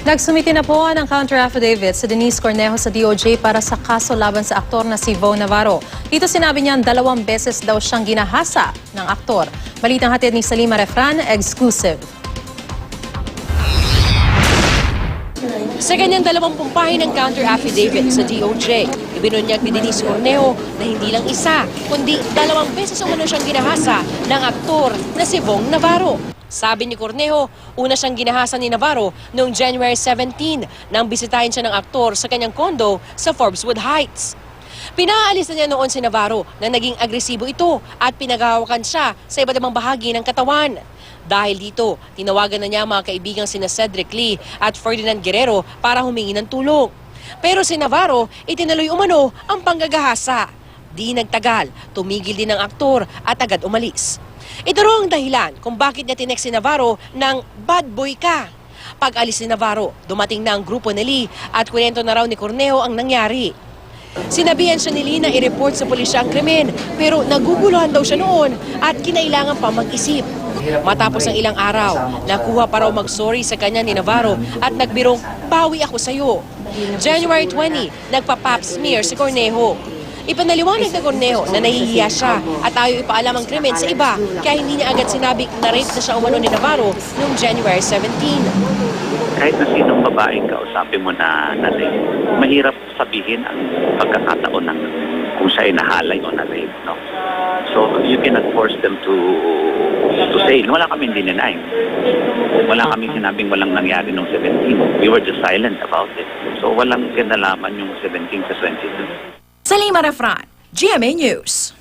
Nagsumiti na po ng counter-affidavit si Denise Cornejo sa DOJ para sa kaso laban sa aktor na si Vo Navarro. Dito sinabi niyang 2 beses daw siyang ginahasa ng aktor. Balitang hatid ni Salima Refran, exclusive. Sa kanyang 20 pahinang counter-affidavit sa DOJ, ibinunyag ni Denise Cornejo na hindi lang isa, kundi 2 beses umano siyang ginahasa ng aktor na si Vo Navarro. Sabi ni Cornejo, una siyang ginahasa ni Navarro noong January 17 nang bisitahin siya ng aktor sa kanyang kondo sa Forbeswood Heights. Pinaalis na niya noon si Navarro na naging agresibo ito at pinaghahawakan siya sa iba't ibang bahagi ng katawan. Dahil dito, tinawagan na niya ang mga kaibigang sina Cedric Lee at Ferdinand Guerrero para humingi ng tulong. Pero si Navarro, itinuloy umano ang panggagahasa. Di nagtagal, tumigil din ang aktor at agad umalis. Ito raw ang dahilan kung bakit niya tinext si Navarro ng bad boy ka. Pag-alis ni Navarro, dumating na ang grupo ni Lee at kwento na raw ni Cornejo ang nangyari. Sinabihan siya ni Lee na i-report sa pulisya ang krimen pero naguguluhan daw siya noon at kinailangan pa mag-isip. Matapos ang ilang araw, nakuha pa raw mag-sorry sa kanya ni Navarro at nagbirong, bawi ako sa'yo. January 20, nagpa-pap smear si Cornejo. Ipanaliwanag ng Cornejo na nahihiya siya at ayaw ipaalam ang krimen sa iba kaya hindi niya agad sinabing na-rape na siya umano ni Navarro noong January 17. Kahit na sinong babaeng kausapin mo na rape, mahirap sabihin ang pagkakataon ng kung siya ay nahalay o na-rape. No? So you cannot force them to say. Wala kaming dinenay. Wala kaming sinabing walang nangyari noong 17. We were just silent about it. So walang kinalaman yung 17 sa 22. Salima Refran, GMA News.